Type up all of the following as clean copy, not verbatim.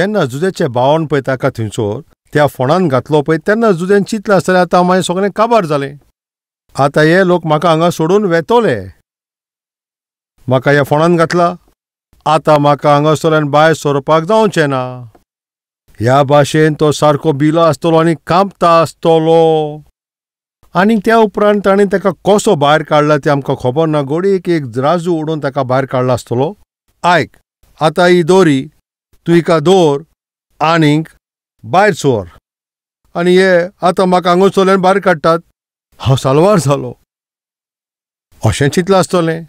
जेन्ना जुजेचे भावान पळय ताका थंयसर त्या फोंडान घातलो पळय तेन्ना जुजेन चिंतलें आसतलें आतां मागीर सगळें काबार जालें. आतां हे लोक म्हाका हांगा सोडून वेतोले. म्हाका ह्या फोंडान घातला, आतां म्हाका हांगासरल्यान भायर सरपाक जावचें ना. ह्या भाशेन तो सारको भिलो आसतलो आनी कांपता आसतलो. आनी त्या उपरांत ताणें ताका कसो भायर काडला तें आमकां खबर ना. घोडयेक एक राजू ओडून ताका भायर काडला आसतलो. आयक, आतां ही दोरी तूं हिका दवर आनीक भायर सर. आनी हे आतां म्हाका हांगासरल्यान भायर काडटात, हांव साल्वार जालो अशें चिंतलां आसतलें.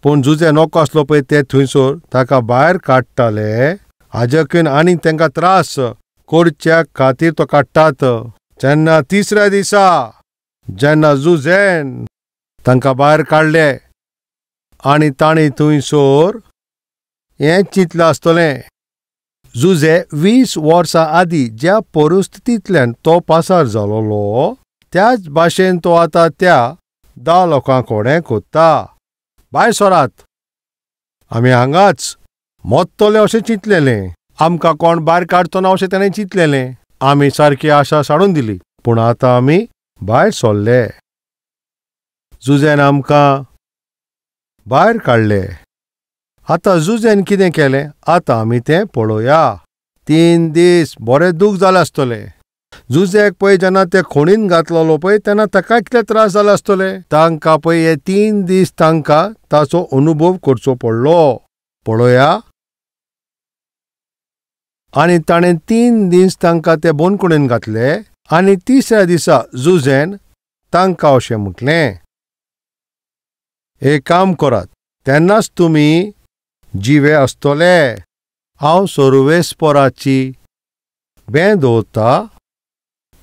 पूण जुजे नोको आसलो पळय ते थंयसर ताका भायर काडटाले हाजेकून आनीक तांकां त्रास करच्या खातीर तो काडटात. जेन्ना तिसऱ्या दिसा जेन्ना जुजेन तांकां भायर काडले आनी ताणें थंयसर हें चिंतलें आसतलें, जुजे 20 वर्सां आदीं ज्या परिस्थितींतल्यान तो पासार जालोलो त्याच भाशेन तो आतां त्या 10 लोकांक कोडे कोत्ता. भायर सरात, आमी हांगाच मोत्तले अशें चिंतलेलें. आमकां कोण भायर काडचो ना अशें ताणें चिंतलेलें. आमी सारकी आशा साडून दिली, पूण आतां आमी भायर सरले. जुजेन आमकां भायर काडले. आतां जुजेन कितें केलें आतां आमी तें पळोवया. 3 दीस बरें दूख जालें आसतलें. जुजेक पळय जेन्ना ते खोणीन घातलेलो पळय तेन्ना ताका कितले त्रास जाले आसतले. तांकां पळय हे 3 दीस तांकां ताचो अनुभव करचो पडलो. पळोवया. आनी ताणें 3 दीस तांकां ते बोनकुणेन घातले आनी तिसऱ्या दिसा जुजेन तांकां अशें म्हटलें, एक काम करात, तेन्नाच तुमी जिवे आसतले. हांव सर्वेस्पराची बें दवरता,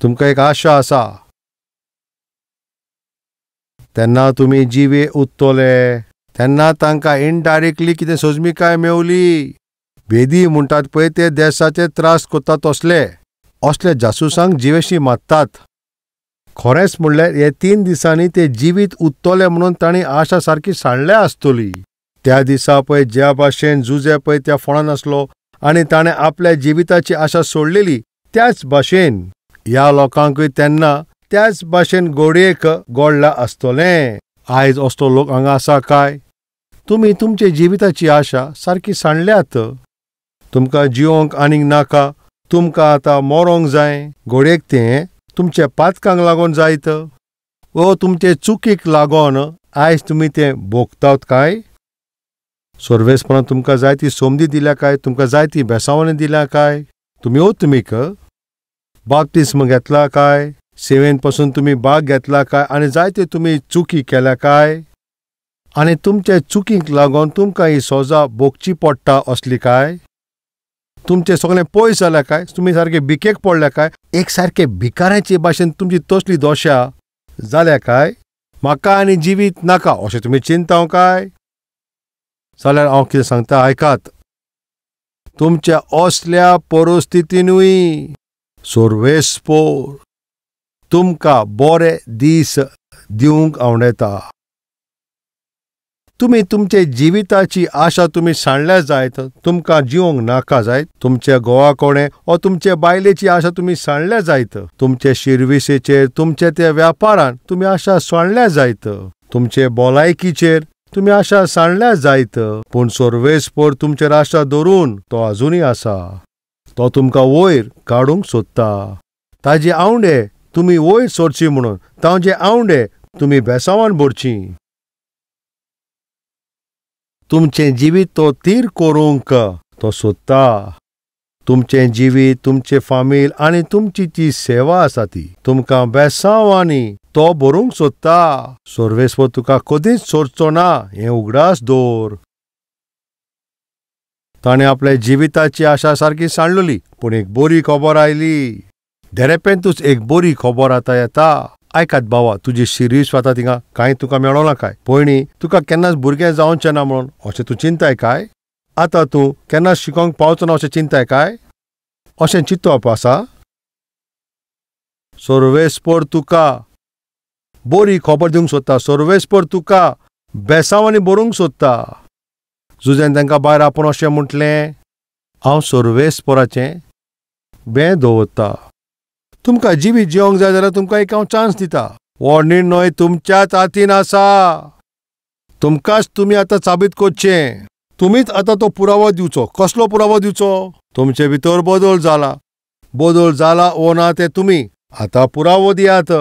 तुमकां एक आशा आसा. तेन्ना तुमी जिवे उरतले. तेन्ना तांकां इनडायरेक्टली कितें सजमिकाय मेवली. बेदी म्हणटात पळय ते देशाचे त्रास कोतात असले जासूसांक जिवेशी मारतात. खरेंच म्हणल्यार हे 3 दिसांनी ते जिवीत उरतले म्हणून तांणी आशा सारकी सांडल्या आसतली. त्या दिसा पळय ज्या भाशेन जुजे पळय त्या फोंडान आसलो आनी ताणें आपल्या जिविताची आशा सोडलेली त्याच भाशेन ह्या लोकांकूय तेन्ना त्याच भाशेन घोडयेक गोडला आसतलें. आयज असलो लोक हांगा आसा काय? तुमी तुमचे जिविताची आशा सारकी सांडल्यात. तुमकां जिवंक आनीक नाका. तुमकां आतां मरोंक जाय. घोडयेक तें तुमच्या पातकांक लागून जायत वो तुमचे चुकीक लागून आयज तुमी तें भोगतात काय? सर्वेस्परान तुमकां जाय ती सोमदी दिल्या काय? तुमकां जाय ती बेसावणी दिल्या काय? तुमी तुमीक बाप्तिस्म घेतला काय? सेवेन पासून तुमी भाग घेतला काय? आनी जायते तुमी चुकी केल्या काय? आनी तुमचे चुकीक लागून तुमकां ही सजा भोगची पडटा असली काय? तुमचे सगळें पयस जाल्या काय? तुमी सारके भिकेक पडल्या काय? एक सारके भिकाऱ्याचे भाशेन तुमची तसली दोशा जाल्या काय? म्हाका आनी जिवीत नाका अशें तुमी चिंताव काय? जाल्यार हांव कितें सांगता आयकात. तुमच्या असल्या परिस्थितीनूय सर्वेस्पर तुमकां बरे दीस दिवंक आवडेता. तुमी तुमचे जिविताची आशा तुमी सांडल्या जायत. तुमकां जिवंक नाका जायत. तुमच्या घोवा कोणे वा तुमचे बायलेची आशा तुमी सांडल्या जायत. तुमचे शिर्विसेचेर तुमचे त्या व्यापारान तुमी आशा सांडल्या जायत. तुमचे भलायकीचेर तुमी आशा सांडल्या जायत. पूण सर्वेस्पर तुमचेर आशा धरून तो अजुनूय आसा. तो तुमकां वयर काडूंक सोदता. ताजे आवंडे तुमी वयर सरची म्हणून ताजे आवंडे तुमी बेसावान भरची. तुमचें जिवीत तो तीर करूंक तो सोदता. तुमचें जिवीत, तुमचे फामील आनी तुमची जी सेवा आसा ती तुमकां बेसांवांनी तो भरूंक सोदता. सर्वेस्पर तुका कधीच सोडचो ना हें उगडास दवर. ताणें आपल्या जिविताची आशा सारकी सांडलेली, पूण एक बरी खबर आयली. देरेपेंतूच एक बरी खबर आतां येता. आयकात बावा, तुजी शिरीश आतां थिंगा कांय तुका मेळो ना काय? पयलीं तुका केन्नाच भुरगें जावचें ना म्हणून अशें तूं चिंताय काय? आतां तूं केन्नाच शिकोंक पावचो ना अशें चिंताय काय? अशें चिंतप आसा? सर्वेस्पर तुका बरी खबर दिवंक सोदता. सर्वेस्पर तुका बेसांवांनी भरूंक सोदता. जुजेन तांकां भायर आपूण अशें म्हटलें, हांव सर्वेस्पराचें बें दवरतां. तुमकां जिवीत जिवंक जाय जाल्यार तुमकां एक हांव चान्स दिता. हो निर्णय तुमच्याच हातीन आसा. तुमकांच तुमी आतां साबीत करचें. तुमीच आतां तो पुरावो दिवचो. कसलो पुरावो दिवचो? तुमचे भितर बदल जाला. बदल जाला वो ना तें तुमी आतां पुरावो दियात.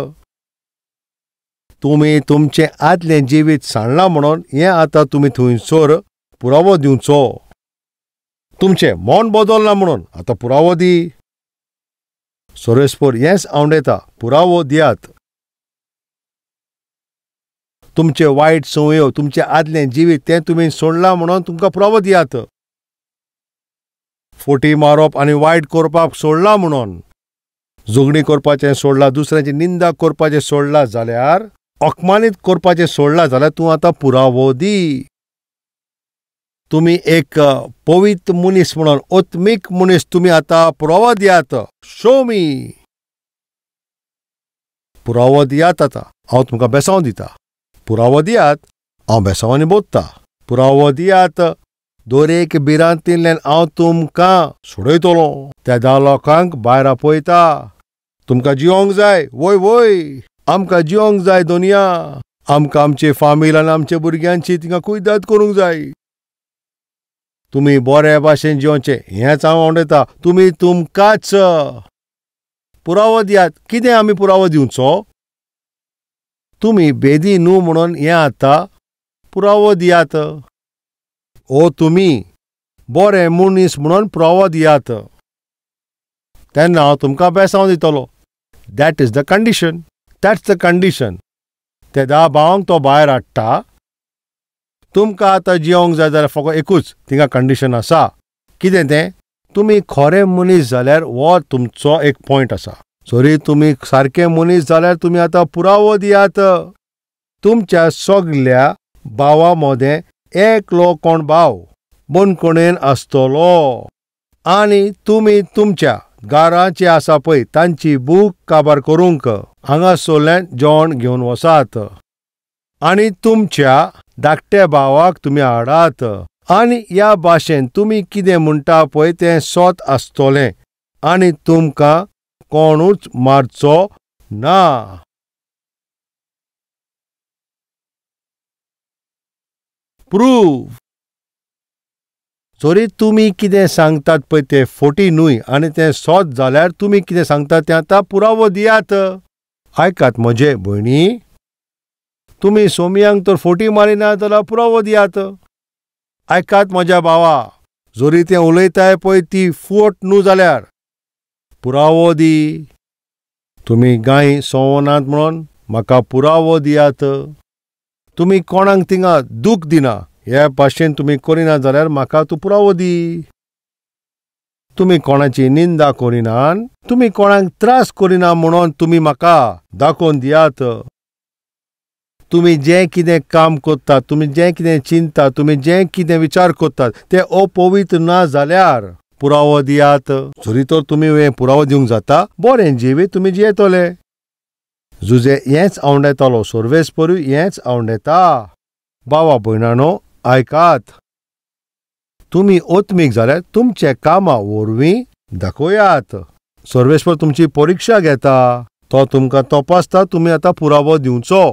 तुमी तुमचें आदलें जिवीत सांडलां म्हणून हें आतां तुमी थंयसर पुरावो दिवचो. तुमचें मन बदलना म्हणून आतां पुरावो दी. सर्वेस्पर हेंच आवडटा. पुरावो दियात. तुमचे वायट संवयो, तुमचें आदलें जिवीत तें तुमी सोडलां म्हणून तुमकां पुरावो दियात. फोटी मारप आनी वायट करपाक सोडलां म्हणून, झगडी करपाचें सोडलां, दुसऱ्याची निंदा करपाचें सोडलां जाल्यार, अपमानीत करपाचें सोडलां जाल्यार तूं आतां पुरावो दी. तुमी एक पवित्र मनीस म्हणून, आत्मीक मनीस तुमी आतां पुरावो दियात. शो मी. पुरावो दियात. आतां हांव तुमकां बेसांव दितां. पुरावो दियात. हांव बेसांवांनी बोदतां. पुरावो दियात. दोरेक भिरांतींतल्यान हांव तुमकां सोडयतलों. त्या 10 लोकांक भायर आपयता. तुमकां जिवंक जाय? वय वय, आमकां जिवंक जाय दोनया. आमकां आमचे फामील आनी आमच्या भुरग्यांची तिंगा कुयदाद करूंक जाय. तुमी बऱ्या भाशेन जिवचें हेंच हांव आवडटा. तुमी तुमकांच पुरावो दियात. कितें आमी पुरावो दिवचो? तुमी बेदी न्हू म्हणून हें आतां पुरावो दियात. ओ तुमी बरे मनीस म्हणून पुरावो दियात. तेन्ना हांव तुमकां बेसांव दितलो. That is the condition. That's the condition. ते 10 भावांक तो भायर हाडटा. तुमकां आतां जिवंक जाय जाल्यार फकत एकूच थिंगा कंडिशन आसा. कितें तें? तुमी खरे मनीस जाल्यार हो तुमचो एक पॉयंट आसा. जरी तुमी सारके मनीस जाल्यार तुमी आतां पुरावो दियात. तुमच्या सगल्या भावां मदें एकलो कोण भाव बंदखणेन आसतलो. आनी तुमी तुमच्या घरांचे आसा पळय तांची भूक काबार करूंक हांगासरल्यान जेवण घेवन वसात. आनी तुमच्या धाकट्या भावाक तुमी हाडात. आनी ह्या भाशेन तुमी कितें म्हणटा पळय तें सोत आसतलें. आनी तुमकां कोणूच मारचो ना. प्रूफ. जरी तुमी कितें सांगतात पळय तें फोटी न्हय आनी तें सोत जाल्यार तुमी कितें सांगतात तें आतां पुरावो दियात. आयकात म्हजे भयणी. तुमी सोमयांक तर फोटी मारिना जाल्यार पुरावो दियात. आयकात म्हज्या भावा. जरी तें उलयताय पळय ती फोट न्हू जाल्यार पुरावो दी. तुमी गाय सोवनात म्हणून म्हाका पुरावो दियात. तुमी कोणाक थिंगा दूख दिना हे भाशेन तुमी करिना जाल्यार म्हाका तूं पुरावो दी. तुमी कोणाची निंदा करिनान, तुमी कोणाक त्रास करिना म्हणून तुमी म्हाका दाखोवन दियात. तुमी जें कितें काम करतात, तुमी जें कितें चिंतात, तुमी जें कितें विचार करतात तें अपवित्र ना जाल्यार पुरावो दियात. जरी तर तुमी हें पुरावो दिवंक जाता बरें जिवीत तुमी जियेतले. जुजे हेंच आवडटालो. सर्वेस्परूय हेंच आवडटा. भावा भयणानो आयकात. तुमी आत्मीक जाल्यार तुमचे कामां वरवीं दाखोयात. सर्वेस्पर तुमची परीक्षा घेता. तो तुमकां तपासता. तुमी आतां पुरावो दिवचो.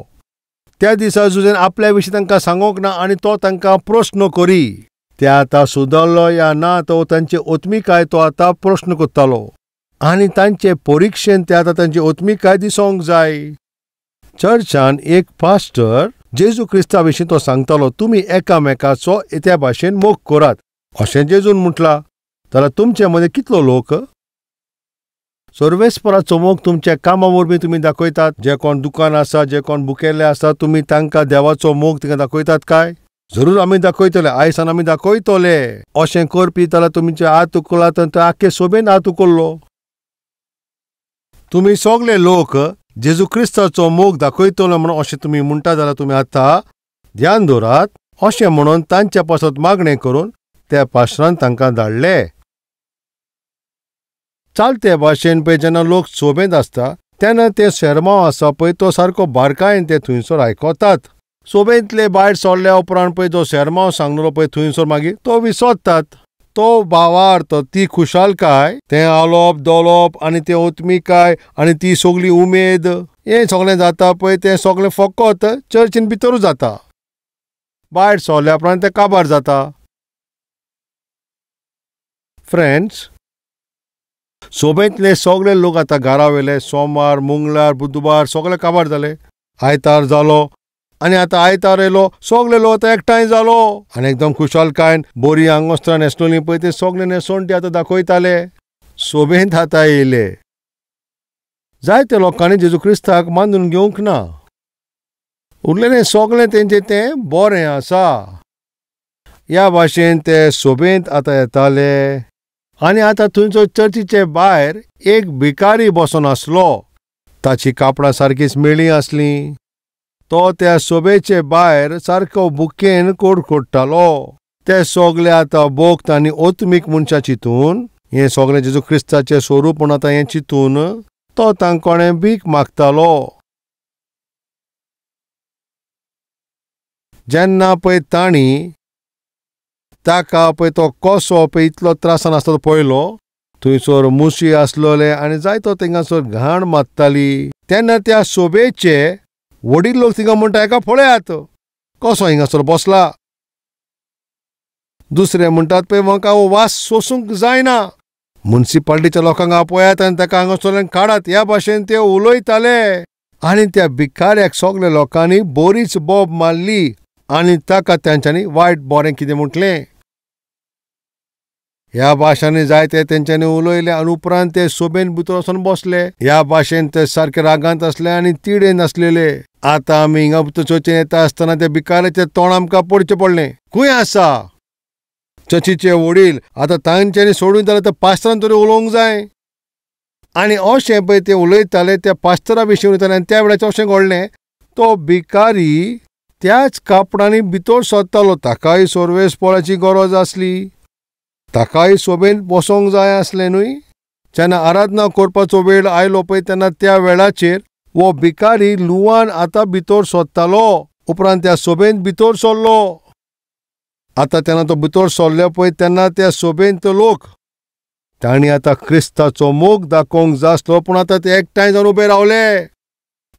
त्या दिसा जुजेन आपल्या विशीं तांकां सांगोंक ना आनी तो तांकां प्रश्न करी. ते आतां सुदारलो या ना तो तांचे आत्मिकाय तो आतां प्रश्न करतालो. आनी तांचे परीक्षेन ते आतां तांची आत्मिकाय दिसोंक जाय. चर्चान एक पास्टर जेजू क्रिस्ता विशीं तो सांगतालो तुमी एकामेकाचो त्या भाशेन मोग करात अशें जेजून म्हटलां. जाल्यार तुमचे मदें कितलो लोक सर्वेस्पराचो मोग तुमच्या कामा वरवीं तुमी दाखयतात? जे कोण दुकान आसा, जे कोण भुकेले आसा, तुमी तांकां देवाचो मोग तिंगा दाखयतात काय? जरूर आमी दाखयतले. आयसान आमी दाखयतले. अशें करपी जाल्यार तुमचे हात उखलात आनी आख्खे सोबेन हात उखल्लो. तुमी सगळे लोक जेजू क्रिस्ताचो मोग दाखयतलो म्हणून अशें तुमी म्हणटा जाल्यार तुमी आतां ध्यान दवरात. अशें म्हणून तांच्या पासत मागणें करून त्या पास्टरान तांकां धाडले. चालते भाशेन पळय जेन्ना लोक सोबेत आसता तेन्ना ते शर्माव आसा पळय तो सारको बारकायेन ते थंयसर आयकतात. सोबेंतले भायर सोडल्या उपरांत पळय जो शर्माव सांगलो पळय थंयसर मागीर तो विसरतात. तो भावार्थ ती खुशालकाय, तें आलोप दोलोप आनी तें ओतमीकाय आनी ती सगळी उमेद, हें सगळें जाता पळय तें सगळें फकत चर्चीन भितरूच जाता. भायर सरल्या उपरांत तें काबार जाता. फ्रेंड्स, सोबेंतले सगळे लोक आतां घरा वयले. सोमार, मंगळार, बुधवार सगळे काबार जाले. आयतार जालो आनी आतां आयतार येयलो. सगळे लोक आतां एकठांय जालो आनी एकदम खुशालकायेन बरीं आंगवस्त्रां न्हेसलोलीं पळय ते सगळे न्हेसोवन ते आतां दाखयताले. सोबेंत आतां येयले. जायत्या लोकांनी जेजू क्रिस्ताक मानून घेवंक ना. उरलेलें सगळें तेंचें तें बरें आसा. ह्या भाशेन ते सोबेंत आतां येताले. आनी आतां थंयचो चर्चीचे भायर एक भिकारी बसून आसलो. ताची कापडां सारकींच मेळ्ळीं आसलीं. तो त्या सोबेचे भायर सारको बुकेन कोडकोडटालो. ते सगळे आतां बोक्त आनी ओतमीक मनशां चिंतून, हें सगळें जेजू क्रिस्ताचें स्वरूप म्हूण आतां हें चिंतून तो तांकोणें भीक मागतालो. जेन्ना पळय तांणी ताका पळय तो कसो पळय इतलो त्रासान आसता तो पळयलो, थंयसर मुशी आसलोले आनी जायतो थिंगासर घाण मात्ताली, तेन्ना त्या सोबेचे वडील लोक थिंगा म्हणटा, हेका पळयात कसो हिंगासर बसला. दुसरे म्हणटात पळय, म्हाका हो वास सोसूंक जायना, म्युनिसिपालिटीच्या लोकांक आपयात आनी ताका हांगासरल्यान काडात. ह्या भाशेन ते उलयताले. आनी त्या भिकाऱ्याक सगळ्या लोकांनी बरीच बोब मारली आनी ताका तांच्यांनी वायट बरें कितें म्हटलें. ह्या भाशांनी जायते तेंच्यांनी उलयले आनी उपरांत ते सोबेन भितर वचून बसले. ह्या भाशेन ते सारके रागांत आसले आनी तिडेन आसलेले. आतां आमी हिंगा भितर चर्चीन येता आसतना त्या भिकाऱ्याचें तोंड आमकां पडचें पडलें. खंय आसा चर्चीचे वडील? आतां तांच्यांनी सोडून जाल्यार त्या पास्टरान तरी उलोवंक जाय. आनी अशें पळय ते उलयताले, त्या पास्टरा विशीं उलयताले आनी त्या वेळाचें अशें घडलें, तो भिकारी त्याच कापडांनी भितर सरतालो. ताकाय सोरवेस पोळाची गरज आसली. ताकाय सोबेन बसोंक जाय आसलें न्हय. जेन्ना आराधना करपाचो वेळ आयलो पळय तेन्ना त्या वेळाचेर वो भिकारी लुवान आतां भितर सरतालो. उपरांत त्या सोबेन भितर सरलो. आतां तेन्ना तो भितर सरलो पळय तेन्ना त्या सोबेंत लोक तांणी आतां क्रिस्ताचो मोग दाखोवंक जाय आसलो, पूण आतां ते एकठांय जावन उबे रावले.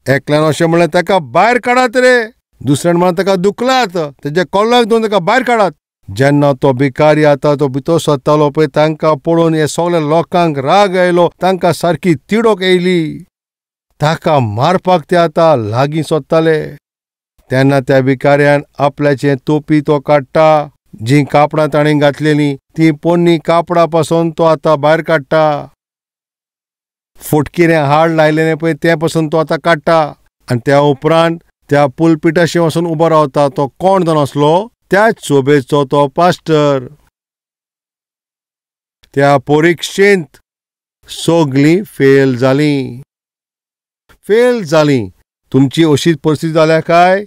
एकल्यान अशें म्हणलें, ताका भायर काडात रे. दुसऱ्यान म्हणलें, ताका दुखलात, तेजे कोल्लाक दोन ताका भायर काडात. जेन्ना तो भिकारी आतां तो भितर सरतालो पळय तांकां पळोवन हे सगळ्या लोकांक राग आयलो. तांकां सारकी तिडक येयली. ताका मारपाक ते आतां लागीं सोदताले. तेन्ना त्या भिकाऱ्यान आपल्याचें तोपी तो काडटा. जीं कापडां ताणें घातलेलीं तीं पोन्नी कापडां पासून तो आतां भायर काडटा. फुटकिरें हाड लायलेलें पळय तें पासून तो आतां काडटा. आनी त्या उपरांत त्या पुलपिटाशी वचून उबो रावता. तो कोण जावन आसलो? त्याच सोबेचो तो पास्टर. त्या परिक्षेंत सगळीं फेल जालीं. फेल जालीं. तुमची अशीच परिस्थिती जाल्या काय?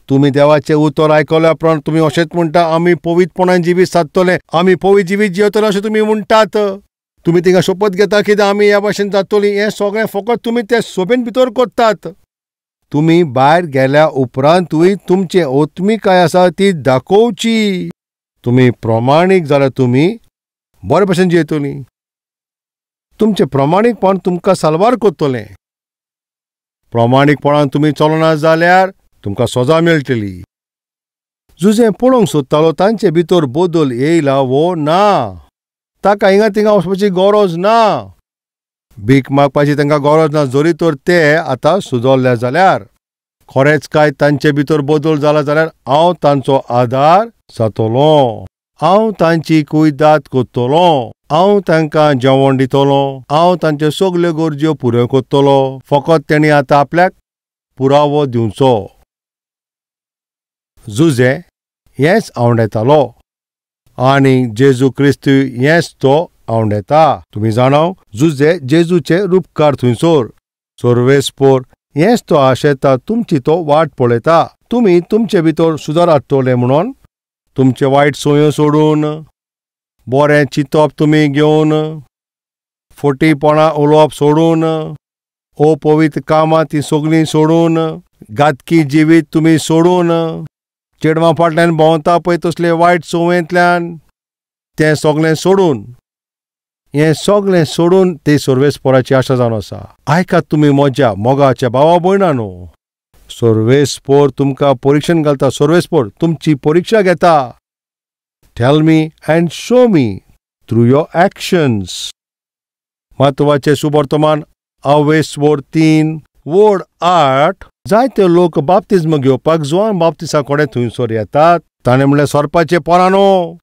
तुमी देवाचें उतर आयकल्या उपरांत तुमी अशेंच म्हणटा, आमी पवित्रपणान जिवीत सादतले, आमी पवित्र जिवीत जियेतले अशें तुमी म्हणटात. तुमी थिंगा शपथ घेता कितें आमी ह्या भाशेन जातलीं. हें सगळें फकत तुमी ते सोबेन भितर करतात. तुमी भायर गेल्या उपरांतूय तुमचें ओतमीकाय आसा ती दाखोवची. तुमी प्रमाणीक जाल्यार तुमी बरे भशेन जियेतलीं. तुमचें प्रमाणीकपण तुमकां साल्वार करतलें. प्रमाणीकपणान तुमी चलना जाल्यार तुमकां सजा मेळटली. जुजे पळोवंक सोदतालो तांचे भितर बदल येयला वो ना. ताका हिंगा थिंगा वचपाची गरज ना. भीक मागपाची तांकां गरज ना. जरी तर ते आतां सुदरल्या जाल्यार. खरेंच काय तांचे भितर बदल जाला जाल्यार हांव तांचो आदार जातलों. हांव तांची कुयदाद करतलों. हांव तांकां जेवण दितलों. हांव तांच्यो सगल्यो गरज्यो पुराय करतलों. फकत तेणी आतां आपल्याक पुरावो दिवचो. जुजे हेंच आवडेतालो आनी जेजू क्रिस्त हेंच तो आवडेता. तुमी जाणव, जुजे जेजूचे रूपकार थंयसर. सर्वेस्पोर हेंच तो आशेता. तुमची तो वाट पळयता. तुमी तुमचे भितर सुदार हाडटले म्हणून. तुमचे वायट संयो सोडून, बरें चिंतप तुमी घेवन, फटीपणां उलोवप सोडून, अपवित्र कामां ती सगळीं सोडून, घातकी जिवीत तुमी सोडून, चेडवां फाटल्यान भोंवता पळय तसले वायट संवयेंतल्यान तें सगळें सोडून ते सर्वेस्पोराची आशा जावन आसा. आयकात तुमी म्हज्या मोगाच्या भावा भयणांनो, सर्वेस्पोर तुमकां परीक्षेन घालता. सर्वेस्पोर तुमची परीक्षा घेता. Tell me and show me through your actions. म्हत्वाचें सुवर्तमान 3 वोड 8. जायते लोक बाप्तिस्म घेवपाक जुआन बाप्तिसा कडेन थंयसर येतात. ताणें म्हणलें, सरपाचे पोरांनो,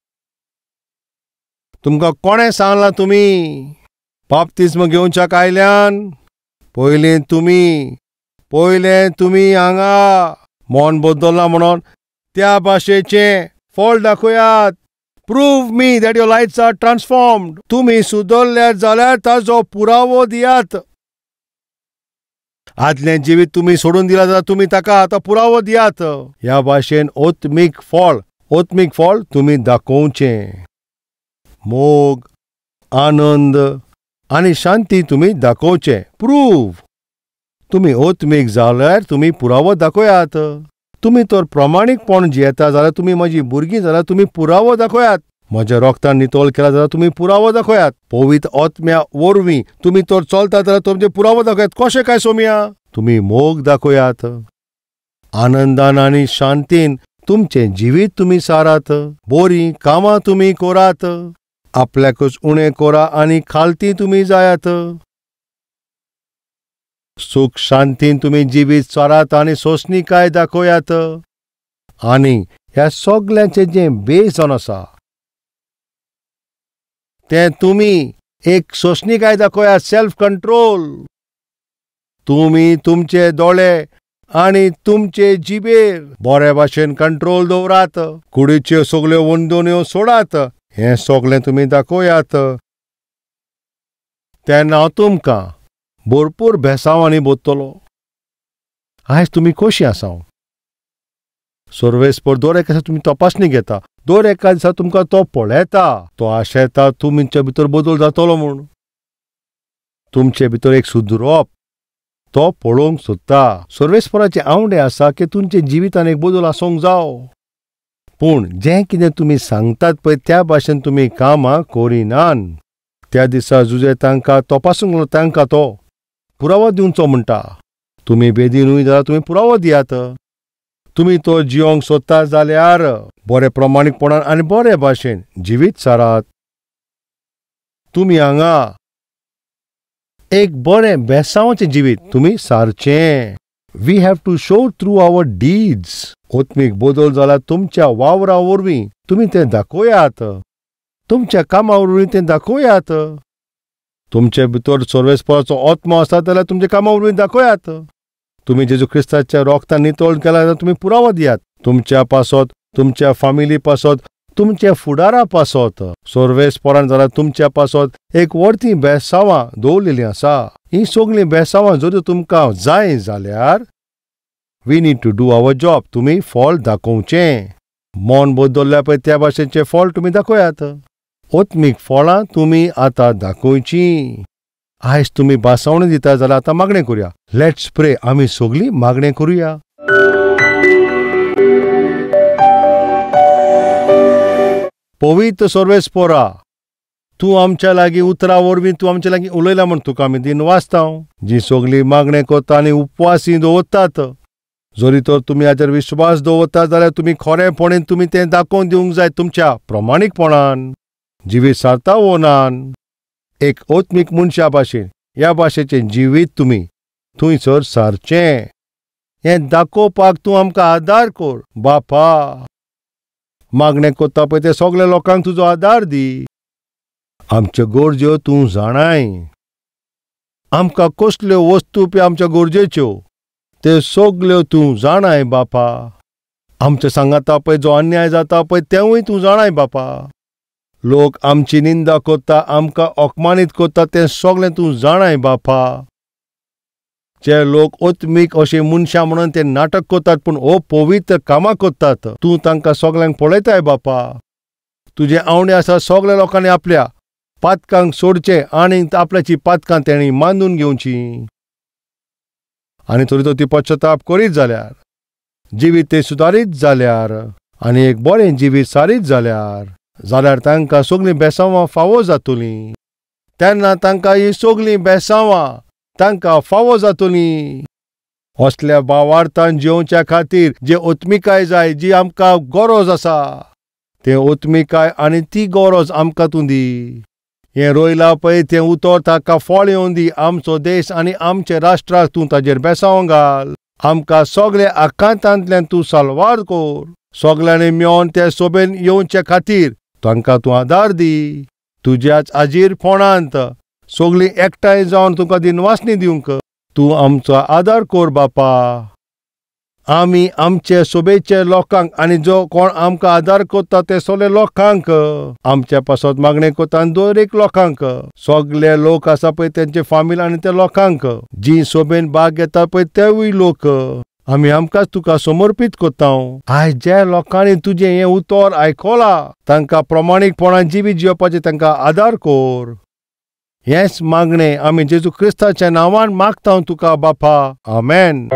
तुमकां कोणें सांगलां तुमी बाप्तिस्म घेवच्या कायल्यान? पयलें तुमी हांगा मन बदलना म्हणून त्या भाशेचें फळ दाखयात. Prove me that your lifes are transformed. तुमी सुदरल्यात जाल्यार ताजो पुरावो दियात. आदलें जिवीत तुमी सोडून दिलां जाल्यार तुमी ताका आतां पुरावो दियात. ह्या भाशेन ओत्मीक फळ तुमी दाखोवचें. मोग, आनंद आनी शांती तुमी दाखोवचें. प्रूव. तुमी ओत्मीक जाल्यार तुमी पुरावो दाखयात. तुमी तर प्रमाणीकपण जियेता जाल्यार तुमी म्हजी भुरगीं जाल्यार तुमी पुरावो दाखयात. म्हज्या रोगतान नितोळ केला जाल्यार तुमी पुरावो दाखयात. पवित्र आत्म्या वरवीं तुमी तर चलतात जाल्यार तुमचे पुरावो दाखयात. कशें काय सोमया? तुमी मोग दाखयात. आनंदान आनी शांतीन तुमचें जिवीत तुमी सारात. बरीं कामां तुमी करात. आपल्याकूच उणें करा आनी खालती तुमी जायात. सुख शांतीन तुमी जिवीत सारात आनी सोंसणीकाय दाखयात. आनी ह्या सगळ्यांचें जें बेस जावन आसा तें तुमी एक सोंसणीकाय दाखयात. Self control. तुमी तुमचे दोळे आनी तुमचे जिबेर बरे भाशेन कंट्रोल दवरात. कुडीच्यो सगळ्यो वंदोन्यो सोडात. हें सगळें तुमी दाखयात. तेन्ना हांव तुमकां भरपूर भेसांवांनी बोदतलो. आयज तुमी कशीं आसा? सर्वेस्पोर दर एका दिसा तुमी तपासणी घेता. दर एका दिसा तुमकां तो पळयता. तो आशेता तुमच्या भितर बदल जातलो म्हूण. तुमचे भितर एक सुदरप तो पळोवंक सोदता. सर्वेस्पोराचे आवडे आसा की तुमचे जिवितान एक बदल आसूंक जावो. पूण जें कितें तुमी सांगतात पळय त्या भाशेन तुमी कामां करिनान. त्या दिसा जुजे तांकां तपासूंक लागलो तांकां तो पुरावो दिवचो म्हणटा. तुमी बेदी न्हय जाल्यार तुमी पुरावो दियात. तुमी तो जियोंक सोदता जाल्यार बरे प्रमाणीकपणान आनी बरे भाशेन जिवीत सारात. तुमी हांगा एक बरें बेसांवाचें जिवीत तुमी सारचें. We have to show through our deeds. ओत्मीक बदल जाल्यार तुमच्या वावरा वरवीं तुमी तें दाखयात. तुमच्या कामा वरवीं तें दाखयात. तुमचे भितर सर्वेस्पोराचो आत्मो आसा जाल्यार तुमच्या कामा वरवीं दाखयात. तुमी जेजू क्रिस्ताच्या रोगतान नितळ केला जाल्यार तुमी पुरावो दियात. तुमच्या पासत, तुमच्या फामिली पासत, तुमच्या फुडारा पासत सर्वेस्पोरान जाल्यार तुमच्या पासत एक व्हडली बेसांवां दवरलेलीं आसा. ही सगळीं बेसांवां जर तुमकां जाय जाल्यार we need to do our job. तुमी फळ दाखोवचें. मन बदलल्या पळय त्या भाशेचें फळ तुमी दाखयात. ओत्मीक फळां तुमी आतां दाखोवचीं. आयज तुमी बासावणी दिता जाल्यार आतां मागणें करुया. लेट्स प्रे. आमी सगळीं मागणें करुया. पवित्र सर्वेस्पोरा, तूं आमच्या लागीं उतरां वरवीं तूं आमच्या लागीं उलयला म्हूण तुका आमी दिन वाचतां. जीं सगळीं मागणें करता आनी उपवासी दवरतात, जरी तर तुमी हाचेर विश्वास दवरतात जाल्यार तुमी खरेपणीन तुमी तें दाखोवन दिवंक जाय. तुमच्या प्रमाणीकपणान जिवीत सारता वनान एक ओत्मीक मनशा भाशेन ह्या भाशेचें जिवीत तुमी थंयसर सारचें. हें दाखोवपाक तूं आमकां आदार कर बापा. मागणें करता पळय ते सगळ्या लोकांक तुजो आदार दी. आमच्यो गरज्यो तूं जाणाय. आमकां कसल्यो वस्तू पळय आमच्या गरजेच्यो ते सगल्यो तूं जाणाय बापा. आमच्या सांगाता पळय जो अन्याय जाता पळय तेंवूय तूं जाणाय बापा. लोक आमची निंदा करता, आमकां अपमानीत करता तें सगळें तूं जाणाय बापा. जे लोक ओत्मीक अशे मनशां म्हणून ते नाटक करतात पूण हो पवित्र कामां करतात, तूं तांकां सगळ्यांक पळयताय बापा. तुजे आवडे आसा सगळ्या लोकांनी आपल्या पातकांक सोडचें आनी आपल्याची पातकां तेणी मांडून घेवचीं. आनी तरी तो ती पश्चाताप करीत जाल्यार, जिवीत ते सुदारीत जाल्यार आनी एक बरें जिवीत सारीत जाल्यार जाल्यार तांकां सगळीं बेसांवां फावो जातलीं. तेन्ना तांकां ही सगळीं बेसांवां तांकां फावो जातलीं. असल्या भावार्थान जेवच्या खातीर जे ओत्मिकाय जाय, जी आमकां गरज आसा, तें ओत्मिकाय आनी ती गरज आमकां तूं दी. हें रोयलां पळय तें उतर ताका फळ येवन दी. आमचो देश आनी आमच्या राष्ट्राक तूं ताजेर बेसांव घाल. आमकां सगळे आकांतांतल्यान तूं साल्वार कोर. सगळ्यांनी मेळोन ते सोबेन येवचे खातीर तांकां तूं आदार दी. तुज्याच आजीरपणांत सगळीं एकठांय जावन तुका दिनवासनी दिवंक तूं आमचो आदार कोर बापा. आमी आमचे सोबेचे लोकांक आनी जो कोण आमकां आदार करता ते सगळे लोकांक, आमच्या पासत मागणें कोता दर एक लोकांक, सगळे लोक आसा पळय तेंचे फामील आनी त्या लोकांक, जी सोबेन भाग घेता पळय तेवूय लोक, आमी आमकांच तुका समर्पीत कोत्ता. आयज जे लोकांनी तुजें हें उतर आयकलां तांकां प्रमाणीकपणान जिवीत जिवपाचें तांकां आदार कोर. हेंच मागणें आमी जेजू क्रिस्ताच्या नांवान मागता तुका बापा. आमेन.